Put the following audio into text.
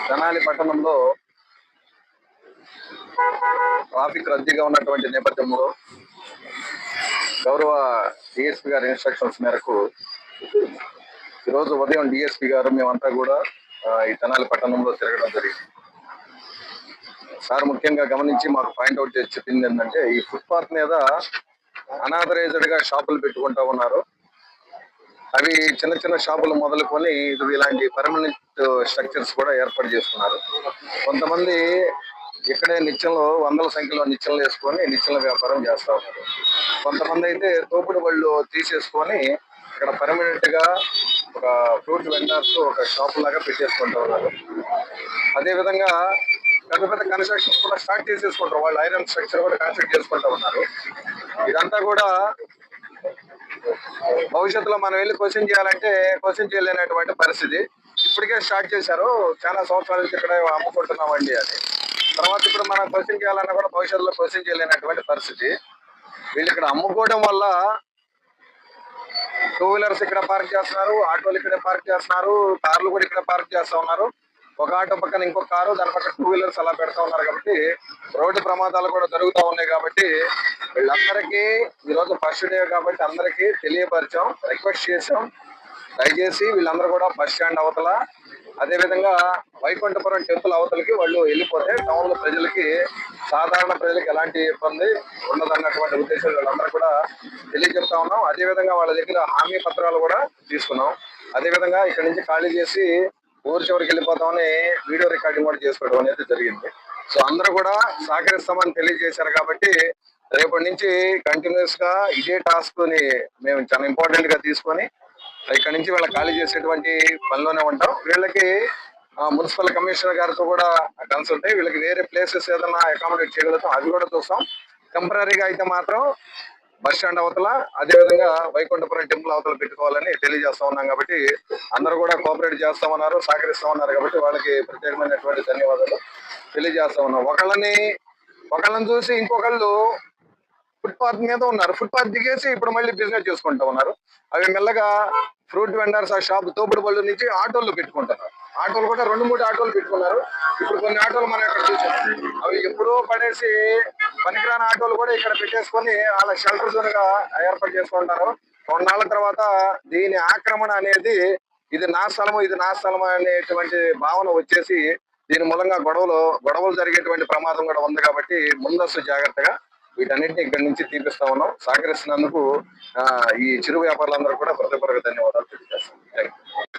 తెనాలి పట్టణంలో ట్రాఫిక్ రద్దీగా ఉన్నటువంటి నేపథ్యంలో గౌరవ డిఎస్పీ గారి ఇన్స్ట్రక్షన్స్ మేరకు ఈరోజు ఉదయం డిఎస్పీ గారు మేమంతా కూడా ఈ తెనాలి పట్టణంలో తిరగడం జరిగింది. సార్ ముఖ్యంగా గమనించి మాకు పాయింట్అవుట్ చేసి చెప్పింది ఏంటంటే, ఈ ఫుట్పాత్ మీద అనాథరైజ్డ్ గా షాపులు పెట్టుకుంటా ఉన్నారు. అవి చిన్న చిన్న షాపులు మొదలుకొని ఇలాంటి పర్మనెంట్ స్ట్రక్చర్స్ కూడా ఏర్పాటు చేస్తున్నారు. కొంతమంది ఇక్కడే నిత్యంలో వందల సంఖ్యలో నిత్యంలు వేసుకొని నిత్యంల వ్యాపారం చేస్తా ఉన్నారు. కొంతమంది అయితే తోపుడు బళ్ళు తీసేసుకొని ఇక్కడ పర్మనెంట్ గా ఒక ఫ్రూట్ వెండర్స్ ఒక షాప్ లాగా పెట్టేసుకుంటూ ఉన్నారు. అదే విధంగా పెద్ద పెద్ద కన్స్ట్రక్షన్స్ కూడా స్టార్ట్ చేసేసుకుంటారు. వాళ్ళు ఐరన్ స్ట్రక్చర్ కూడా కన్స్ట్రక్ట్ చేసుకుంటూ ఉన్నారు. ఇదంతా కూడా భవిష్యత్తులో మనం వెళ్ళి క్వశ్చన్ చేయాలంటే క్వశ్చన్ చేయలేనటువంటి పరిస్థితి. ఇప్పటికే స్టార్ట్ చేశారు, చాలా సంవత్సరాల నుంచి ఇక్కడ అమ్ముకుంటున్నామండి అని. తర్వాత ఇప్పుడు మనం క్వశ్చన్ చేయాలన్నా కూడా భవిష్యత్తులో క్వశ్చన్ చేయలేనటువంటి పరిస్థితి. వీళ్ళు ఇక్కడ అమ్ముకోవడం వల్ల టూ వీలర్స్ ఇక్కడ పార్క్ చేస్తున్నారు, ఆటోలు ఇక్కడ పార్క్ చేస్తున్నారు, కార్లు కూడా ఇక్కడ పార్క్ చేస్తా ఉన్నారు. ఒక ఆటో పక్కన ఇంకొక కారు, దాని పక్కన టూ వీలర్స్ అలా పెడతా ఉన్నారు. కాబట్టి రోడ్డు ప్రమాదాలు కూడా జరుగుతూ ఉన్నాయి. కాబట్టి వీళ్ళందరికీ ఈరోజు ఫస్ట్ డే కాబట్టి అందరికీ తెలియపరిచాం, రిక్వెస్ట్ చేసాం. దయచేసి వీళ్ళందరూ కూడా బస్ స్టాండ్ అవతల, అదే విధంగా వైకుంఠపురం టెంపుల్ అవతలకి వాళ్ళు వెళ్ళిపోతే టౌన్ లో ప్రజలకి, సాధారణ ప్రజలకు ఎలాంటి ఇబ్బంది ఉండదన్నటువంటి ఉద్దేశం వీళ్ళందరూ కూడా తెలియజెప్తా ఉన్నాం. అదే విధంగా వాళ్ళ దగ్గర హామీ పత్రాలు కూడా తీసుకున్నాం. అదే విధంగా ఇక్కడ నుంచి ఖాళీ చేసి ఊరు చివరికి వెళ్ళిపోతామని వీడియో రికార్డింగ్ కూడా చేసుకోవడం అనేది జరిగింది. సో అందరూ కూడా సహకరిస్తామని తెలియజేశారు. కాబట్టి రేపటి నుంచి కంటిన్యూస్ గా ఇదే టాస్క్ ని మేము చాలా ఇంపార్టెంట్ గా తీసుకొని ఇక్కడ నుంచి వీళ్ళ ఖాళీ చేసేటువంటి పనిలోనే ఉంటాం. వీళ్ళకి మున్సిపల్ కమిషనర్ గారితో కూడా కన్సల్ట్ అయ్యి వీళ్ళకి వేరే ప్లేసెస్ ఏదైనా అకామిడేట్ చేయగలుగుతాం, అవి కూడా చూస్తాం. టెంపరీగా అయితే మాత్రం బస్ స్టాండ్ అవతల, అదే విధంగా వైకుంఠపురం టెంపుల్ అవతల పెట్టుకోవాలని తెలియజేస్తా ఉన్నాం. కాబట్టి అందరూ కూడా కోఆపరేట్ చేస్తామన్నారు, సహకరిస్తా ఉన్నారు. కాబట్టి వాళ్ళకి ప్రత్యేకమైనటువంటి ధన్యవాదాలు తెలియజేస్తా ఉన్నాం. ఒకళ్ళని చూసి ఇంకొకళ్ళు ఫుట్పాత్ మీద ఉన్నారు, ఫుట్పాత్ దిగేసి ఇప్పుడు మళ్ళీ బిజినెస్ చేసుకుంటా ఉన్నారు. అవి మెల్లగా ఫ్రూట్ వెండర్స్ ఆ షాప్ తోపుడు బళ్ళు నుంచి ఆటోలు పెట్టుకుంటున్నారు. ఆటోలు కూడా 2-3 ఆటోలు పెట్టుకున్నారు. ఇప్పుడు కొన్ని ఆటోలు మనం ఇక్కడ చూసాం, అవి ఎప్పుడో పడేసి పనికిరాని ఆటోలు కూడా ఇక్కడ పెట్టేసుకొని వాళ్ళ షెల్టర్ జోన్ గా ఏర్పాటు చేసుకుంటారు. కొన్నాళ్ళ తర్వాత దీని ఆక్రమణ అనేది ఇది నా స్థలం అనేటువంటి భావన వచ్చేసి దీని మూలంగా గొడవలు జరిగేటువంటి ప్రమాదం కూడా ఉంది. కాబట్టి ముందస్తు జాగ్రత్తగా వీటన్నింటినీ ఇక్కడి నుంచి తీపిస్తా ఉన్నాం. సహకరిస్తున్నందుకు ఈ చిరు వ్యాపారులందరూ కూడా హృదయపూర్వక ధన్యవాదాలు తెలియజేస్తాం. Thank you.